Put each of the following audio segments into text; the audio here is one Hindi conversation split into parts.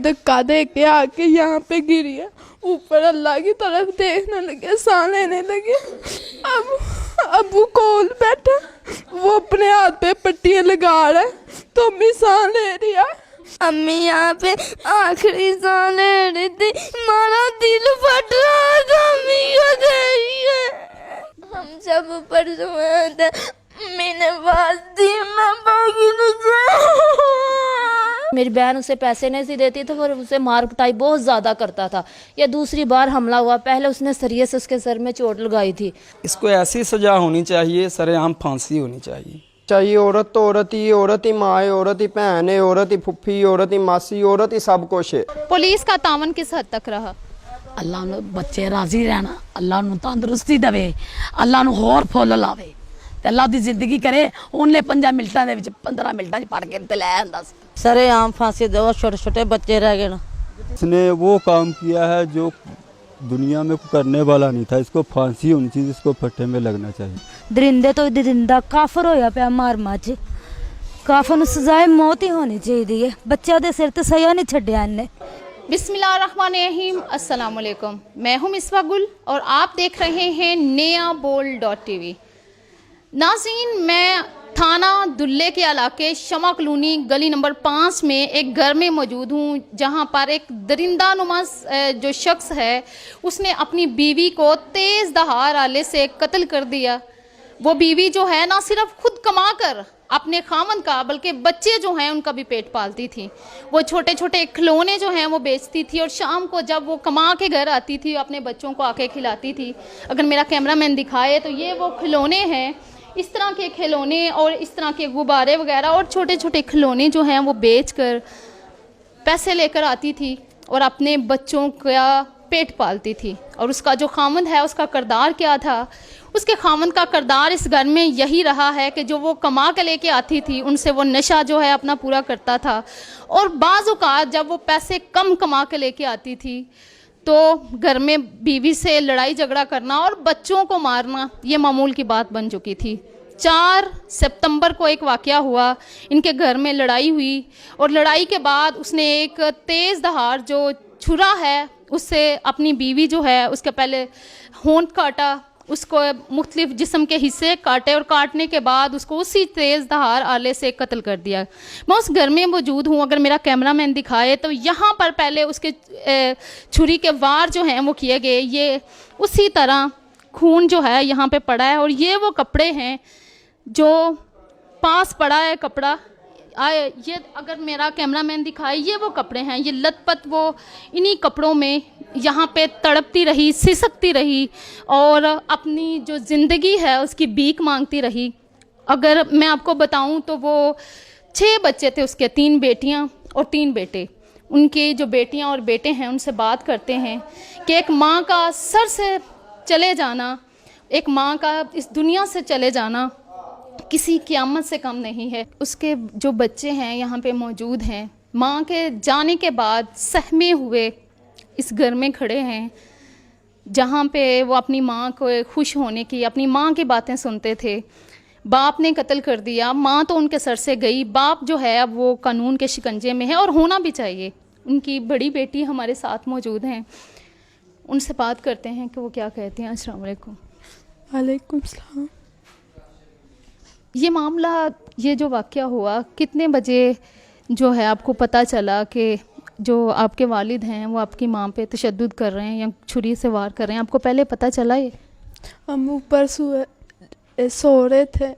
धक्का दे के आके यहाँ पे गिरी है। ऊपर अल्लाह की तरफ देखने लगे, सांस लेने लगे। अब अबू कोल बैठा, वो अपने हाथ पे पट्टियाँ लगा रहा है तो अम्मी सांस ले रही है। अम्मी यहाँ पे आखिरी सांस ले रही थी, हमारा दिल फट रहा था, अम्मी को देखिए। हम सब ऊपर सोए थे, मैंने बात दी, मैं भागी मेरी बहन उसे पैसे नहीं सी देती तो फिर उसे मार कुटाई बहुत ज़्यादा करता था। ये दूसरी बार हमला हुआ, पहले उसने सरिये से उसके सर में चोट लगाई थी। इसको ऐसी सज़ा होनी चाहिए, सरेआम फांसी होनी चाहिए। औरत तो औरत ही माँ है, औरत ही भैन है, औरत ही फुफी, औरत ही मासी, औरत ही सब कुछ है। पुलिस का तावन किस हद तक रहा? अल्लाह ने बच्चे राजी रहना, अल्लाह ने तंदुरुस्ती देवे, अल्लाह ने होर फुल लावे, अल्लाह दी जिंदगी करे। उन्हें 5 मिनटां दे विच 15 मिनटां च पढ़ के ते लै आंदा। सरेआम फांसी दो, छोटे छोटे बच्चे रह गए ना। इसने वो काम किया है जो दुनिया में करने वाला नहीं था। इसको फांसी होनी चाहिए, इसको फट्टे में लगना चाहिए। दरिंदे तो दरिंदा काफर होया पिया मार माच, काफर नूं सजाए मौत ही होनी चाहिए। बच्चा दे सिर ते सया नहीं छड्डिया इन्ने। बिस्मिल्लाहिर्रहमानिर्रहीम, अस्सलाम वालेकुम। मैं हूं मिसबा गुल और आप देख रहे हैं neabold.tv। नाज़रीन, मैं थाना दुल्ले के इलाके शमा कॉलोनी गली नंबर 5 में एक घर में मौजूद हूँ, जहाँ पर एक दरिंदा नुमा जो शख्स है उसने अपनी बीवी को तेज़ दहाड़ आले से कत्ल कर दिया। वो बीवी जो है ना सिर्फ खुद कमा कर अपने खामन का बल्कि बच्चे जो हैं उनका भी पेट पालती थी। वो छोटे छोटे खिलौने जो हैं वो बेचती थी और शाम को जब वो कमा के घर आती थी अपने बच्चों को आके खिलाती थी। अगर मेरा कैमरामैन दिखाए तो ये वो खिलौने हैं, इस तरह के खिलौने और इस तरह के गुब्बारे वगैरह और छोटे छोटे खिलौने जो हैं वो बेचकर पैसे लेकर आती थी और अपने बच्चों का पेट पालती थी। और उसका जो खामंद है उसका किरदार क्या था? उसके खामंद का किरदार इस घर में यही रहा है कि जो वो कमा के लेके आती थी उनसे वो नशा जो है अपना पूरा करता था। और बाज़ औक़ात जब वो पैसे कम कमा के लेके आती थी तो घर में बीवी से लड़ाई झगड़ा करना और बच्चों को मारना ये मामूल की बात बन चुकी थी। 4 सितंबर को एक वाक़या हुआ, इनके घर में लड़ाई हुई और लड़ाई के बाद उसने एक तेज़ दहाड़ जो छुरा है उससे अपनी बीवी जो है उसके पहले होंठ काटा, उसको मुख्तलिफ जिस्म के हिस्से काटे और काटने के बाद उसको उसी तेज़ दहाड़ आले से कत्ल कर दिया। मैं उस घर में मौजूद हूँ, अगर मेरा कैमरामैन दिखाए तो यहाँ पर पहले उसके छुरी के वार जो हैं वो किए गए, ये उसी तरह खून जो है यहाँ पे पड़ा है। और ये वो कपड़े हैं जो पास पड़ा है कपड़ा, ये अगर मेरा कैमरामैन दिखाए ये वो कपड़े हैं, ये लथपथ वो इन्हीं कपड़ों में यहाँ पे तड़पती रही, सिसकती रही और अपनी जो ज़िंदगी है उसकी भीख मांगती रही। अगर मैं आपको बताऊँ तो वो 6 बच्चे थे उसके, 3 बेटियाँ और 3 बेटे। उनके जो बेटियाँ और बेटे हैं उनसे बात करते हैं कि एक माँ का सर से चले जाना, एक माँ का इस दुनिया से चले जाना किसी क़यामत से कम नहीं है। उसके जो बच्चे हैं यहाँ पे मौजूद हैं, माँ के जाने के बाद सहमे हुए इस घर में खड़े हैं जहाँ पे वो अपनी माँ को खुश होने की, अपनी माँ की बातें सुनते थे। बाप ने कत्ल कर दिया, माँ तो उनके सर से गई, बाप जो है अब वो कानून के शिकंजे में है और होना भी चाहिए। उनकी बड़ी बेटी हमारे साथ मौजूद हैं, उनसे बात करते हैं कि वो क्या कहते हैं। अस्सलाम वालेकुम। वालेकुम सलाम। ये मामला, ये जो वाक़या हुआ, कितने बजे जो है आपको पता चला कि जो आपके वालिद हैं वो आपकी माँ पे तशद्दुद कर रहे हैं या छुरी से वार कर रहे हैं? आपको पहले पता चला ये? हम ऊपर सो रहे थे,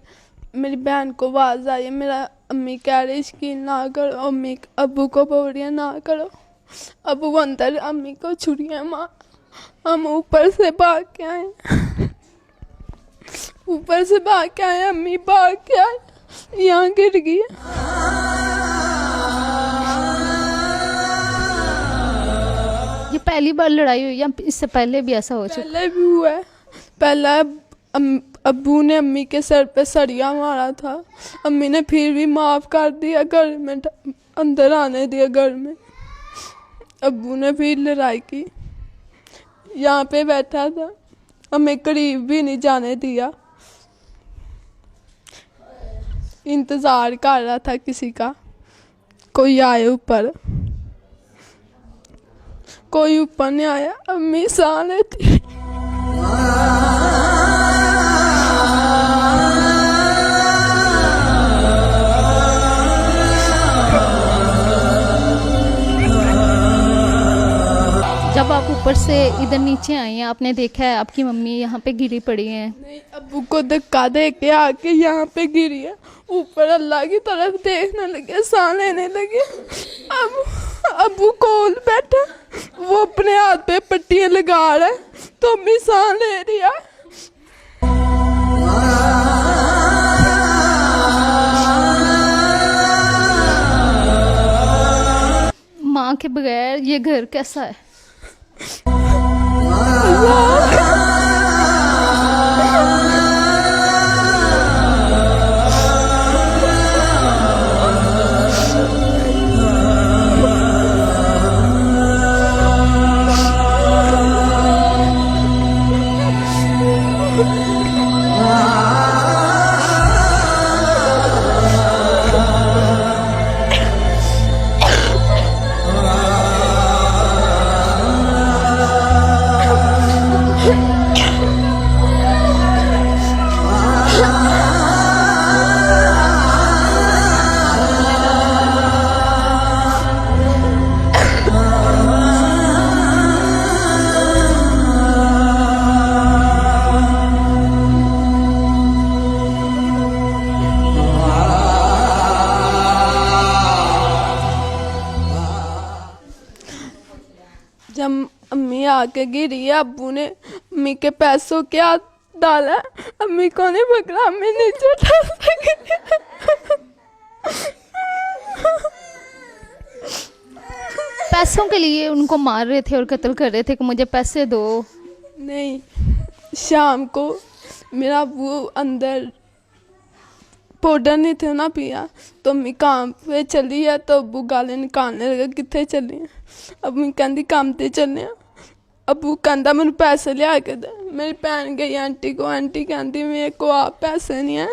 मेरी बहन को आवाज़ आई, मेरा अम्मी कह रही यकीन ना करो, अम्मी अबू को बोल रही है ना करो, अबू अंदर अम्मी को छुरियाँ मार। हम ऊपर से भाग के आए, ऊपर से भाग के आए, अम्मी भाग के आए, यहाँ गिर गई। ये पहली बार लड़ाई हुई या इससे पहले भी ऐसा हो चुका? पहले भी हुआ है। पहला अब्बू ने अम्मी के सर पे सरिया मारा था, अम्मी ने फिर भी माफ़ कर दिया, घर में अंदर आने दिया घर में। अब्बू ने फिर लड़ाई की, यहाँ पे बैठा था, हमें करीब भी नहीं जाने दिया, इंतज़ार कर रहा था किसी का, कोई आए ऊपर। कोई ऊपर नहीं आया। अम्मी सांस लेती। जब आप ऊपर से इधर नीचे आई हैं, आपने देखा है आपकी मम्मी यहाँ पे गिरी पड़ी हैं। नहीं, अब्बू को धक्का दे के आके यहाँ पे गिरी है। ऊपर अल्लाह की तरफ देखने लगे, सांस लेने लगे। अब अब्बू कोल बैठा, वो अपने हाथ पे पट्टियाँ लगा रहा है, तो अम्मी सांस ले रही है। माँ के बगैर ये घर कैसा है? जब अम्मी आके गिरी है, अब्बू ने अम्मी के पैसों के हाथ डाला, अम्मी को नहीं पकड़ा, अम्मी नीचे उठा सके। पैसों के लिए उनको मार रहे थे और कत्ल कर रहे थे कि मुझे पैसे दो। नहीं, शाम को मेरा अब्बू अंदर पाउडर नहीं थे ना पिया, तो अम्मी काम पे चली है, तो अब्बू गाले निकालने लगे, कितने चली है? अम्मी कहती काम ते चलने। अब्बू कहता मैंने पैसे लिया के दे। मेरी भैन गई आंटी को, आंटी कहती मेरे को आप पैसे नहीं है।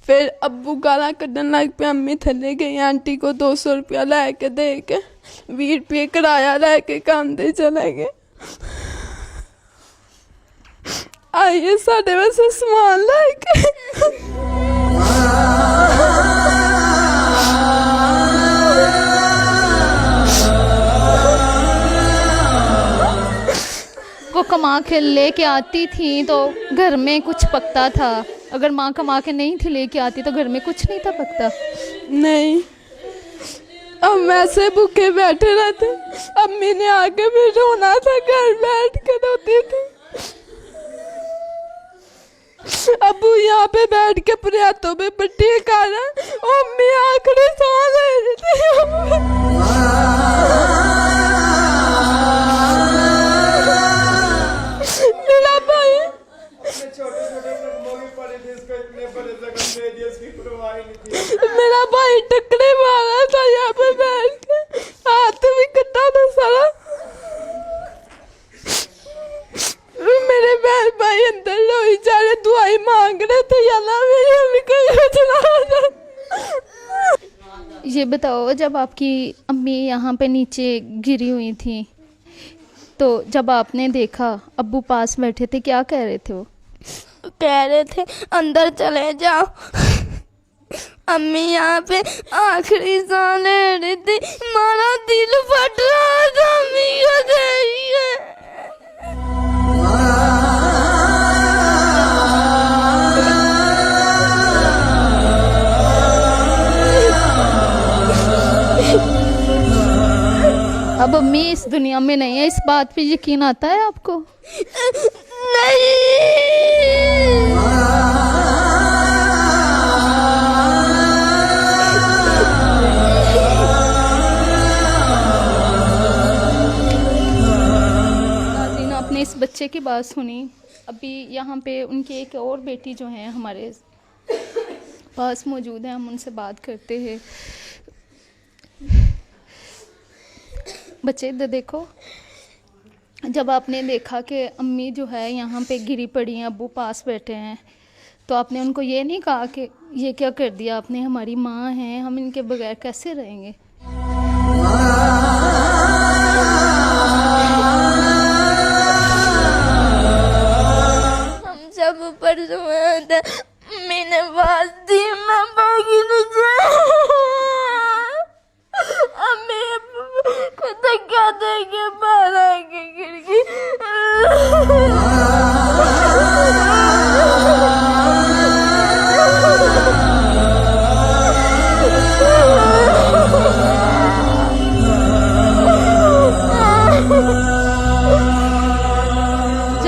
फिर अब्बू गाला कढ़न लग पे, अम्मी थले गई, आंटी को 200 रुपया लैके दे के 20 रुपये किराया लैके काम ते चले गए। आइए साढ़े वास्ते समान लैके। वो कमा के लेके आती थी तो घर में कुछ पकता था। अगर माँ कमा के नहीं थी लेके आती तो घर में कुछ नहीं था पकता। नहीं, हम ऐसे भूखे बैठे रहते। अम्मी ने आके भी रोना था, घर बैठ के रोती थी। अब्बू यहाँ पे बैठ के पूरे हाथों पे पट्टी कर रहा है, अम्मी आखिरी सांस ले रही थी। मेरा भाई मेरा भाई टकरे मारा था यहाँ पे बैठ के, हाथ भी कटा था सारा। मेरे बहन भाई अंदर लोई जा रहे, दुआई मांग रहे थे, याला मेरी अम्मी को चला। ये बताओ, जब आपकी अम्मी यहाँ पे नीचे गिरी हुई थी तो जब आपने देखा अब्बू पास बैठे थे, क्या कह रहे थे? वो कह रहे थे अंदर चले जाओ। अम्मी यहाँ पे आखिरी सांस ले रही थी, हमारा दिल फट रहा था अम्मी को देखिए। अब अम्मी इस दुनिया में नहीं है, इस बात पे यकीन आता है आपको? नहीं। आपने इस बच्चे की बात सुनी। अभी यहाँ पे उनकी एक और बेटी जो है हमारे पास मौजूद है, हम उनसे बात करते हैं। बच्चे इधर देखो, जब आपने देखा कि अम्मी जो है यहाँ पे गिरी पड़ी हैं, अब्बू पास बैठे हैं, तो आपने उनको ये नहीं कहा कि ये क्या कर दिया आपने, हमारी माँ हैं, हम इनके बगैर कैसे रहेंगे?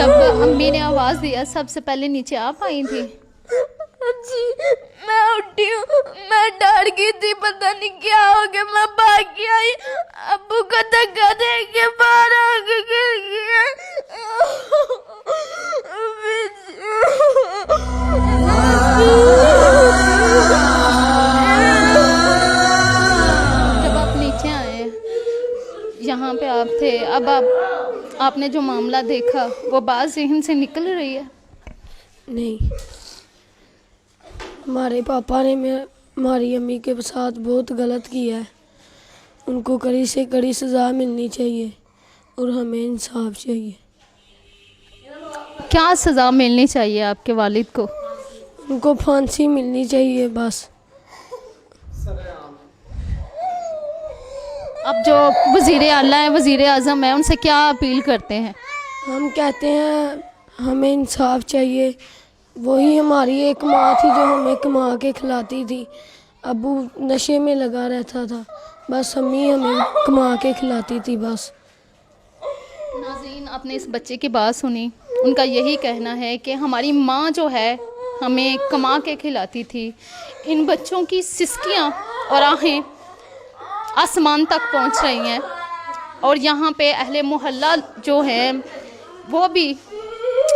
जब अम्मी ने आवाज़ दिया सबसे पहले नीचे आप आई थी? जी मैं उठी हूँ, मैं डर गई थी, पता नहीं क्या हो गया, मैं भाग के आई, अब्बू को धक्का दे के बाहर आके गिर गया। जब आप नीचे आए, यहाँ पे आप थे, अब आपने जो मामला देखा वो बात ज़हन से निकल रही है? नहीं, हमारे पापा ने हमारी अम्मी के साथ बहुत गलत किया है। उनको कड़ी से कड़ी सज़ा मिलनी चाहिए और हमें इंसाफ चाहिए। क्या सज़ा मिलनी चाहिए आपके वालिद को? उनको फांसी मिलनी चाहिए बस। अब जो वज़ीर आला है, वज़ीर आज़म है, उनसे क्या अपील करते हैं? हम कहते हैं हमें इंसाफ चाहिए। वही हमारी एक माँ थी जो हमें कमा के खिलाती थी। अबू नशे में लगा रहता था, बस अम्मी हमें कमा के खिलाती थी बस। नाज़रीन, आपने इस बच्चे की बात सुनी। उनका यही कहना है कि हमारी माँ जो है हमें कमा के खिलाती थी। इन बच्चों की सिसकियाँ और आहें आसमान तक पहुँच रही हैं और यहाँ पे अहले मोहल्ला जो हैं वो भी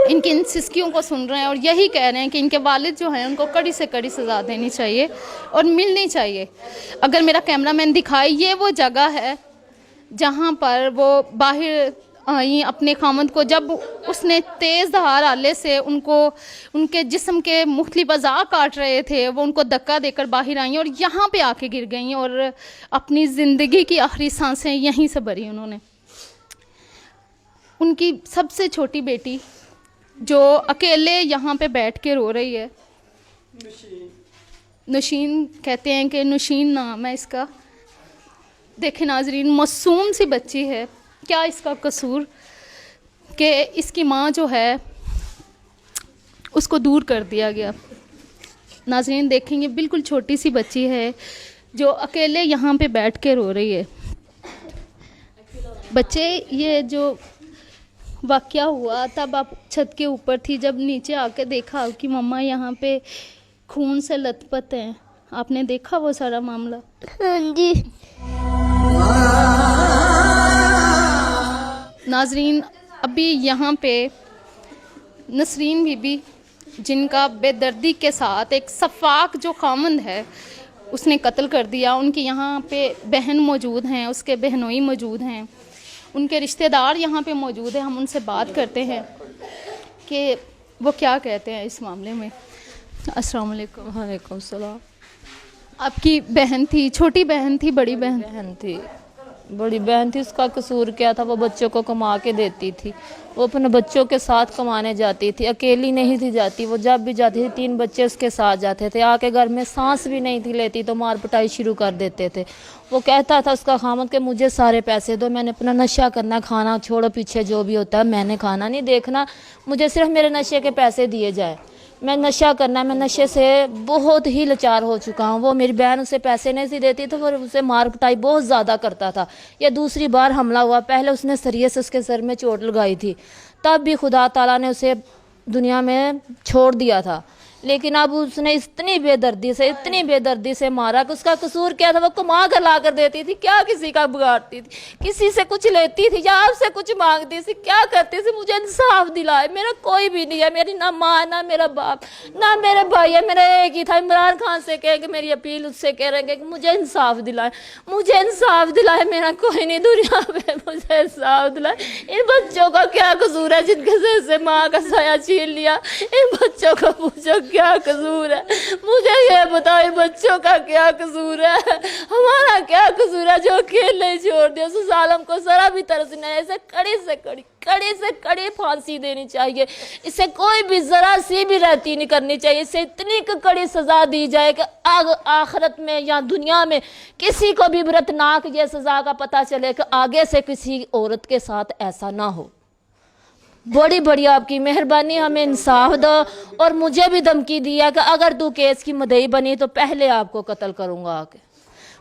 इनकी इन सिसकियों को सुन रहे हैं और यही कह रहे हैं कि इनके वालिद जो हैं उनको कड़ी से कड़ी सज़ा देनी चाहिए और मिलनी चाहिए। अगर मेरा कैमरामैन दिखाए, ये वो जगह है जहाँ पर वो बाहर आई अपने खामद को, जब उसने तेज़ धार आले से उनके जिस्म के मुख्तलिफ अज़ा काट रहे थे, वो उनको धक्का देकर बाहर आई और यहाँ पे आके गिर गई और अपनी ज़िंदगी की आखिरी सांसें यहीं से भरी उन्होंने। उनकी सबसे छोटी बेटी जो अकेले यहाँ पे बैठ के रो रही है, नशीन कहते हैं कि नुशीन नाम है इसका। देखें नाजरीन, मासूम सी बच्ची है, क्या इसका कसूर कि इसकी माँ जो है उसको दूर कर दिया गया। नाजरीन देखेंगे, बिल्कुल छोटी सी बच्ची है जो अकेले यहाँ पे बैठ के रो रही है। बच्चे, ये जो वाक़या हुआ तब आप छत के ऊपर थी, जब नीचे आके देखा कि मम्मा यहाँ पे खून से लथपथ हैं, आपने देखा वो सारा मामला? हाँ जी। नाजरीन, अभी यहाँ पे नसरीन बीबी, जिनका बेदर्दी के साथ एक सफ़ाक जो खामंद है उसने कत्ल कर दिया, उनकी यहाँ पे बहन मौजूद हैं, उसके बहनोई मौजूद हैं, उनके रिश्तेदार यहाँ पे मौजूद हैं। हम उनसे बात करते हैं कि वो क्या कहते हैं इस मामले में। अस्सलाम वालेकुम। वालेकुम सलाम। आपकी बहन थी, छोटी बहन थी, बड़ी बहन थी? बड़ी बहन थी। उसका कसूर क्या था? वो बच्चों को कमा के देती थी, वो अपने बच्चों के साथ कमाने जाती थी, अकेली नहीं थी जाती। वो जब भी जाती थी 3 बच्चे उसके साथ जाते थे। आके घर में सांस भी नहीं थी लेती तो मार पिटाई शुरू कर देते थे। वो कहता था उसका खामद कि मुझे सारे पैसे दो, मैंने अपना नशा करना, खाना छोड़ो पीछे जो भी होता है, मैंने खाना नहीं देखना, मुझे सिर्फ मेरे नशे के पैसे दिए जाए, मैं नशा करना, मैं नशे से बहुत ही लाचार हो चुका हूँ। वो मेरी बहन उसे पैसे नहीं सी देती तो फिर उसे मार कुटाई बहुत ज़्यादा करता था। यह दूसरी बार हमला हुआ, पहले उसने सरिये से उसके सर में चोट लगाई थी, तब भी खुदा ताला ने उसे दुनिया में छोड़ दिया था। लेकिन अब उसने इतनी बेदर्दी से मारा कि उसका कसूर क्या था? वो कमा कर ला कर देती थी, क्या किसी का बिगाड़ती थी, किसी से कुछ लेती थी या आपसे कुछ मांगती थी, क्या करती थी? मुझे इंसाफ दिलाए, मेरा कोई भी नहीं है, मेरी ना माँ ना मेरा बाप ना मेरे भाई है, मेरा एक ही था। इमरान खान से कहेंगे, मेरी अपील उससे कह रहे कि मुझे इंसाफ दिलाए, मुझे इंसाफ दिलाए, मेरा कोई नहीं दुनिया में, मुझे इंसाफ दिलाए। इन बच्चों का क्या कसूर है जिनके सिर से माँ का साया छीन लिया? इन बच्चों का पूछो क्या कसूर है? मुझे ये बताओ, बच्चों का क्या कसूर है? हमारा क्या कसूर है जो खेल नहीं छोड़ दिया? उस जालिम को जरा भी तरस नहीं, ऐसे कड़ी से कड़ी फांसी देनी चाहिए। इसे कोई भी जरा सी भी रहती नहीं करनी चाहिए। इसे इतनी कड़ी सजा दी जाए कि आखिरत में या दुनिया में किसी को भी इबरतनाक ये सजा का पता चले कि आगे से किसी औरत के साथ ऐसा ना हो। बड़ी बड़ी आपकी मेहरबानी, हमें इंसाफ दो। और मुझे भी धमकी दिया कि अगर तू केस की मुद्दई बनी तो पहले आपको कत्ल करूंगा आके।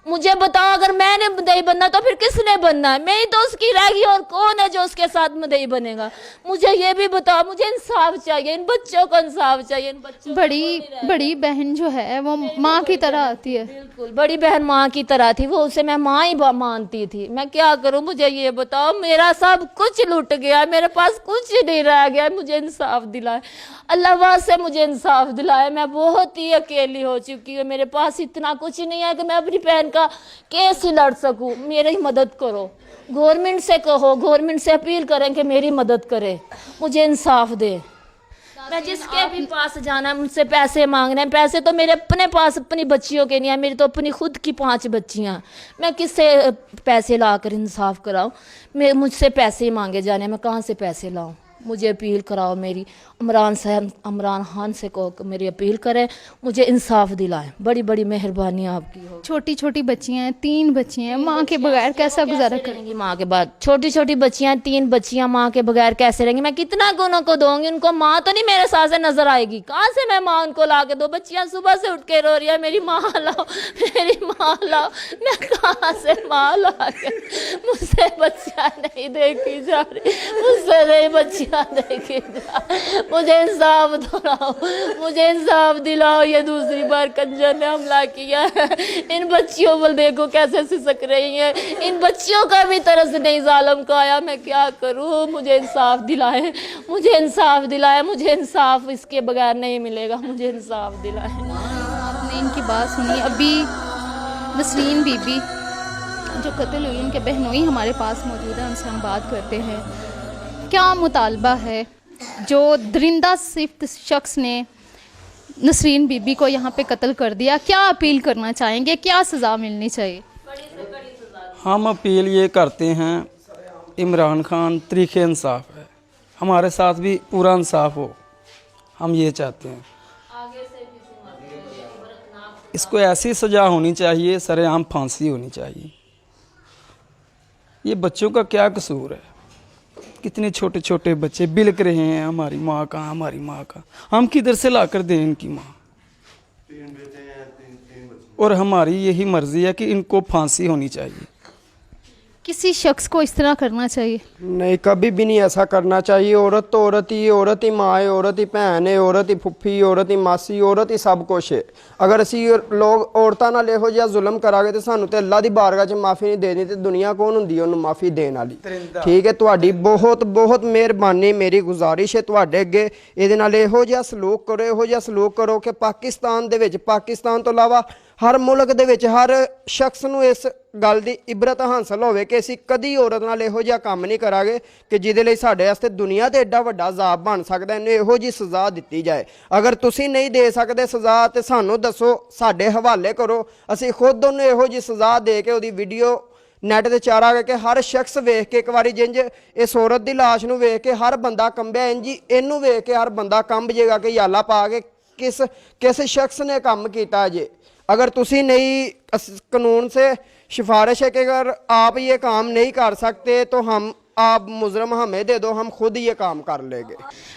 मुझे बताओ, अगर मैंने मदई बनना तो फिर किसने बनना है? मैं ही तो उसकी रहेगी, और कौन है जो उसके साथ मदई बनेगा? मुझे ये भी बताओ, मुझे इंसाफ चाहिए, इन बच्चों को इंसाफ चाहिए। इन बच्चों बड़ी बहन जो है वो माँ की तरह आती है। बिल्कुल, बड़ी बहन माँ की तरह थी, वो उसे मैं माँ ही मानती थी। मैं क्या करूँ? मुझे ये बताओ, मेरा सब कुछ लुट गया, मेरे पास कुछ नहीं रह गया, मुझे इंसाफ दिलाए, अल्लाह से मुझे इंसाफ दिलाए। मैं बहुत ही अकेली हो चुकी हूँ, मेरे पास इतना कुछ नहीं है कि मैं अपनी बहन का केस ही लड़ सकूँ। मेरी मदद करो, गवर्नमेंट से कहो, गवर्नमेंट से अपील करें कि मेरी मदद करे, मुझे इंसाफ दे। मैं जिसके भी पास जाना है मुझसे पैसे मांग रहे हैं, पैसे तो मेरे अपने पास अपनी बच्चियों के नहीं है, मेरी तो अपनी खुद की 5 बच्चियां। मैं किससे पैसे लाकर इंसाफ कराऊं? मैं मुझसे पैसे ही मांगे जाने, मैं कहाँ से पैसे लाऊं? मुझे अपील कराओ, मेरी इमरान खान से कहो कि मेरी अपील करें, मुझे इंसाफ दिलाएं। बड़ी बड़ी मेहरबानी आपकी हो। छोटी छोटी बच्चियां हैं, 3 बच्चियां हैं, माँ के बगैर कैसा गुजारा करेंगी? माँ के बाद छोटी छोटी बच्चियां, 3 बच्चियां माँ के बगैर कैसे रहेंगी? मैं कितना गुनों को दूंगी उनको? माँ तो नहीं मेरे साथ से नजर आएगी, कहाँ से मैं माँ उनको ला के दो? बच्चियां सुबह से उठ के रो रही है, मेरी माँ लाओ, मेरी माँ लाओ। मैं कहाँ से माँ ला के? मुझसे बच्चियां नहीं देखी जा रही, मुझसे नहीं बच्चियां देखी जा। मुझे इंसाफ दिलाओ, मुझे इंसाफ दिलाओ। ये दूसरी बार कंजर ने हमला किया है, इन बच्चियों पर देखो कैसे सिसक रही हैं, इन बच्चियों का भी तरस नहीं जालिम का आया। मैं क्या करूं? मुझे इंसाफ दिलाए, मुझे इंसाफ दिलाए, मुझे इंसाफ इसके बगैर नहीं मिलेगा, मुझे इंसाफ दिलाए। आपने इनकी बात सुनी। अभी नसरीन बीबी जो कत्ल हुई, उनके बहनोई हमारे पास मौजूद है, उनसे हम बात करते हैं। क्या मुतालबा है? जो दरिंदा सिफ्त शख्स ने नसरीन बीबी को यहाँ पे कत्ल कर दिया, क्या अपील करना चाहेंगे? क्या सज़ा मिलनी चाहिए? हम अपील ये करते हैं, इमरान खान तरीक़े इंसाफ है, हमारे साथ भी पूरा इंसाफ हो, हम ये चाहते हैं। इसको ऐसी सज़ा होनी चाहिए, सरेआम फांसी होनी चाहिए। ये बच्चों का क्या कसूर है? कितने छोटे छोटे बच्चे बिलक रहे हैं, हमारी माँ कहाँ, हमारी माँ कहाँ? हम किधर से लाकर दें इनकी माँ? और हमारी यही मर्जी है कि इनको फांसी होनी चाहिए। किसी शख्स को इस तरह करना चाहिए नहीं, कभी भी नहीं ऐसा करना चाहिए। औरत तो औरत ही माँ है, औरत ही भैन है, औरत ही फुफी, औरत ही मासी, औरत ही सब कुछ है। अगर असी लोग औरतां नाल इहो जिहा जुल्म करांगे तो सानू ते अल्लाह दी बारगाह 'च माफ़ी नहीं देनी, ते दुनिया कौन हुंदी है उन्हें माफ़ी देने वाली? ठीक है, तुहाडी बहुत बहुत मेहरबानी, मेरी गुजारिश है तुहाडे अगे, इहदे नाल इहो जिहा सलूक करो, इहो जिहा सलूक करो कि पाकिस्तान दे विच, पाकिस्तान तो इलावा हर मुल्क दे विच हर शख्स नूं इस गल दी इबरत हासिल होवे कि असीं कदी औरत नाल इहो जिहा काम नहीं करांगे कि जिहदे लई साडे वास्ते दुनिया ते एडा वड्डा अजाब बन सकदा। इहनूं इहो जी सज़ा दित्ती जाए। अगर तुसीं नहीं दे सकदे सज़ा ते सानूं दसो, साडे हवाले करो, असीं खुद उहनूं इहो जी सज़ा दे के उहदी वीडियो नैट ते चारा के हर शख्स वेख के, एक बारी जिंज इस औरत की लाश नूं वेख के हर बंदा कंबिया, इंज इनू वेख के हर बंदा कंब जेगा कि याला पा के किस शख्स ने काम किया जे। अगर तुसी नहीं, कानून से सिफारिश है कि अगर आप ये काम नहीं कर सकते तो हम आप मुजरम हमें दे दो, हम खुद ये काम कर लेंगे।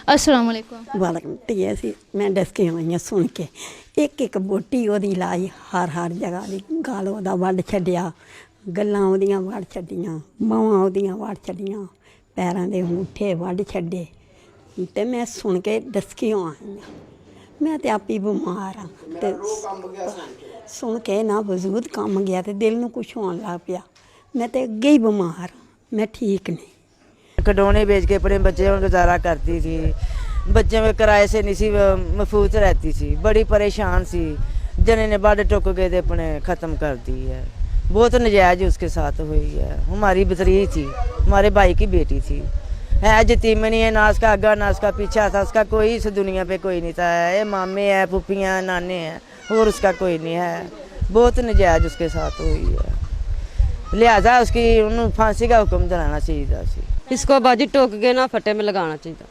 अस्सलाम वालेकुम। वालेकुम। धीए सी मैं दस के आई सुन के एक बोटी ओदी लाई, हर जगह दी गल ओदा वड्ड छड्डिया, गल्लां ओदियां वड्ड छड्डियां, बांवां ओदियां वड्ड छड्डियां, पैरां दे अंगूठे वड्ड छड्डे, ते मैं सुन के दस के आई। मैं तो आप ही बीमार हाँ, तो सुन के ना वजूद कम गया तो दिल में कुछ होने लग पिया। मैं तो अगे ही बीमार, मैं ठीक नहीं। खिलौने बेच के अपने बच्चे में गुजारा करती थी, बच्चे में किराए से नहीं सी महफूज रहती थी, बड़ी परेशान सी। जने ने बड़ टुक के तो अपने ख़त्म कर दी है। बहुत नजायज उसके साथ हुई है। हमारी बतरी थी, हमारे भाई की बेटी थी, है यतीमनी है, ना उसका आगा ना उसका पीछा था, उसका कोई इस दुनिया पे कोई नहीं था। ये मामे हैं, पुप्पियाँ, नाने हैं, और उसका कोई नहीं है। बहुत नजायज उसके साथ हुई है, लिहाजा उसकी उन्होंने फांसी का हुक्म दिलाना चाहिए। इसको बाजी टोक के ना फटे में लगाना चाहिए,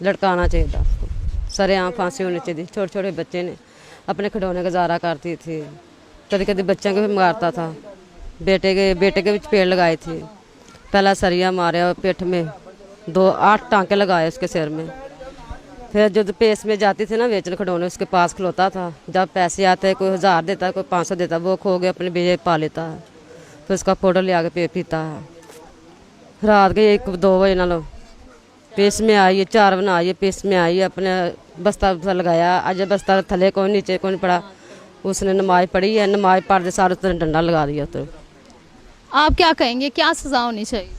लटकाना चाहिए, सरेआम फांसी होनी चाहिए। छोटे छोटे बच्चे ने अपने खिलौने गुजारा करती थी, कभी कभी बच्चों को भी मारता था। बेटे के भी पेड़ लगाए थे, पहला सरिया मारे पेट में 8 टांके लगाए उसके सिर में, फिर जब पेश में जाती थी ना बेचने खिलौने, उसके पास खिलौता था। जब पैसे आते कोई 1000 देता है, कोई 500 देता है, वो खो गया अपने बेटे पा लेता है। फिर उसका पाउडर ले आके पीता है। रात के 1-2 बजे ना लो पेश में आई है, 4 बजे आई है, पेश में आई है, अपने बस्ता लगाया। आज बस्ता थले कोई नीचे कोई पड़ा। उसने नमाज पढ़ी है, नमाज पढ़ते सारे उसने डंडा लगा दिया। तो आप क्या कहेंगे, क्या सजा होनी चाहिए?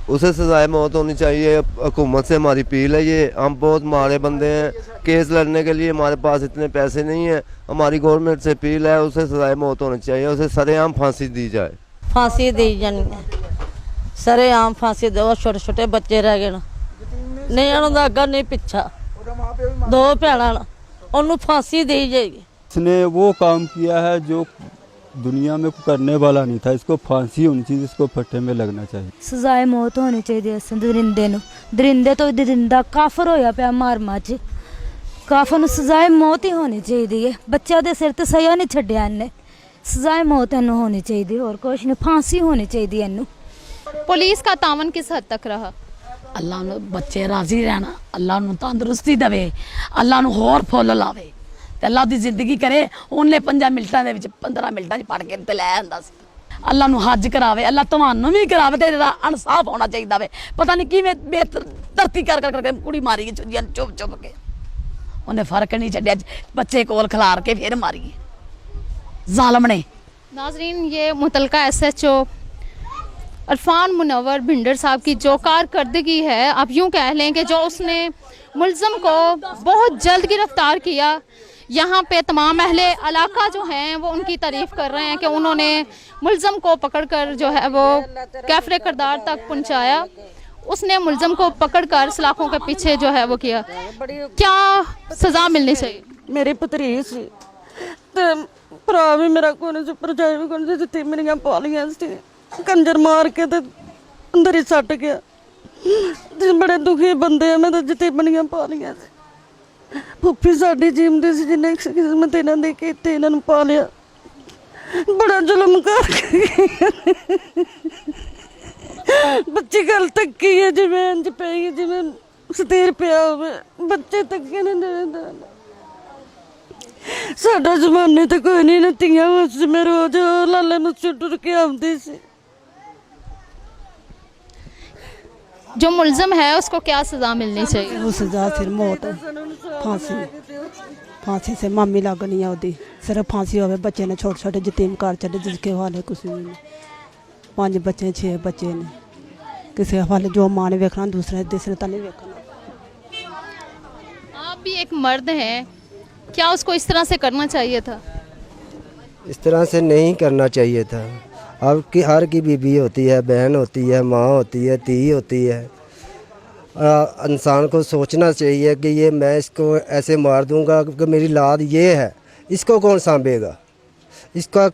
उसे सजाए मौत होनी चाहिए। हुकूमत से हमारी अपील है ये। हम बहुत मारे बंदे हैं, केस लड़ने के लिए हमारे पास इतने पैसे नहीं है। हमारी गवर्नमेंट से अपील है, उसे सजाए मौत होनी चाहिए, उसे सरेआम फांसी दी जाए। फांसी दी जानी है, सरेआम फांसी दो। छोटे छोटे बच्चे रह गए, नहीं उन्होंने अगर नहीं पिछा, 2 भैन उन्होंने फांसी दी जाएगी। इसने वो काम किया है जो दुनिया में करने वाला नहीं था। इसको फांसी होनी चाहिए, इसको फट्टे में लगना चाहिए। सजाए मौत होनी चाहिए इस दरिंदे नूं। दरिंदे तो दरिंदा काफर होया पिया मार च। काफर नूं सजाए मौत ही होनी चाहिए है। बच्चा दे सिर ते सजा नहीं छड्डिया इन्ने। सजाए मौत इन्नू होनी चाहिए और कुछ नहीं, फांसी होनी चाहिए इन्नू। पुलिस का तावन किस हद तक रहा? अल्लाह नूं बच्चे राजी रहना, अल्लाह नूं तंदुरुस्ती देवे, अल्लाह नूं होर फुੱਲ लावे ते अल्लाह दी जिंदगी करे। उन्हें 5 मिनटां दे विच 15 मिनटां च पढ़ के ते लै आंदा सी। अल्लाह नूं हज करावे, अल्लाह तुहानूं भी करावे ते इहदा इंसाफ होना चाहिए वे। पता नहीं किवें बेधरती कर करके कुड़ी मारी चुजियां चुप चुप के। उन्हें फर्क नहीं छड्डिया, बच्चे कोल खिलार के फिर मारी जालम ने। नाजरीन, ये मुतलका SHO इरफान मुनव्वर भिंडर साहब की जो कारकर्दगी है, आप यूँ कह लें कि जो उसने मुल्ज़म को बहुत जल्द गिरफ्तार किया। यहाँ पे तमाम अहले इलाका जो हैं वो उनकी तारीफ़ कर रहे हैं कि उन्होंने मुल्ज़म को पकड़कर जो है वो कैफरे किरदार तक पहुँचाया। उसने मुल्ज़म को पकड़कर सलाखों के पीछे जो है वो किया। क्या सज़ा मिलनी चाहिए? मेरी पुत्री सी ते भरा भी मेरा कोने से भरजाई भी कोने से जितनी मेरियां पालियां सी कंजर मार के ते अंदर ही सट गया। बड़े दुखी बंदे हैं, मैं तो जितनी बनियां पालियां सी। फुफी साडी जीमदी सी, जिन्हें किस्मत इन्हां दी कीती, इन्हां नूं पालिया। बड़ा जुल्म करके बच्ची गल तक्की है, जिवें इंज पई जिवें सतीर पिया होवे। बच्चे तक्के ने दे साडा जमाने तो कोई नहीं। नतियां उस में रोज लाले नूं टुर के आउंदी सी। जो मुल्ज़म है उसको क्या सज़ा मिलनी चाहिए? वो सजा सिर्फ मौत, फांसी। फांसी से मामी लगनी है ओदी, सिर्फ फांसी होवे। बच्चे ने छोटे छोटे यतीम घर चले, जिसके हवाले कुछ भी नहीं। 5 बच्चे 6 बच्चे ने, किसी हवाले जो माँ ने वेखना दूसरे तो नहीं वेखना। आप भी एक मर्द हैं, क्या उसको इस तरह से करना चाहिए था? इस तरह से नहीं करना चाहिए था। अब की हर की बीबी होती है, बहन होती है, माँ होती है, धी होती है। इंसान को सोचना चाहिए कि ये मैं इसको ऐसे मार दूंगा कि मेरी लाद ये है, इसको कौन सांभेगा, इसका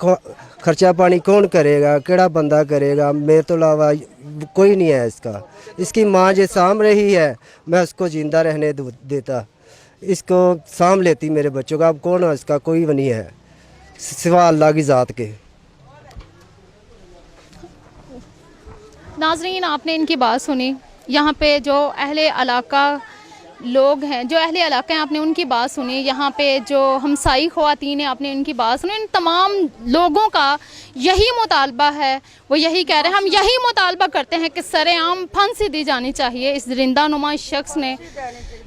खर्चा पानी कौन करेगा, केड़ा बंदा करेगा? मेरे तो अलावा कोई नहीं है इसका। इसकी माँ जो साम रही है, मैं उसको ज़िंदा रहने देता, इसको साम लेती मेरे बच्चों का। अब कौन है इसका? कोई भी नहीं है सिवा अल्लाह की ज़ात के। नाजरीन, आपने इनकी बात सुनी। यहाँ पे जो अहले इलाका लोग हैं, जो अहले इलाका हैं, आपने उनकी बात सुनी। यहाँ पे जो हमसाई ख़वातीन हैं, आपने उनकी बात सुनी। इन तमाम लोगों का यही मुतालबा है, वो यही कह रहे हैं, हम यही मुतालबा करते हैं कि सरेआम फांसी दी जानी चाहिए। इस दरिंदा नुमा शख्स ने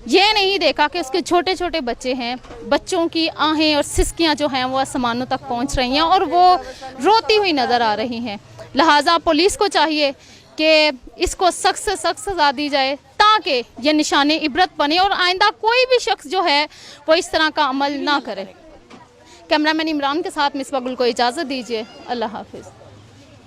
ये नहीं देखा कि उसके छोटे छोटे बच्चे हैं, बच्चों की आहें और सिसकियाँ जो हैं वो आसमानों तक पहुँच रही हैं और वो रोती हुई नज़र आ रही हैं। लिहाजा पुलिस को चाहिए कि इसको सख्त से सख्त सज़ा दी जाए ताकि ये निशाने इबरत बने और आइंदा कोई भी शख्स जो है वो इस तरह का अमल ना करे। कैमरामैन इमरान के साथ मिसबा गुल को इजाज़त दीजिए। अल्लाह हाफिज़।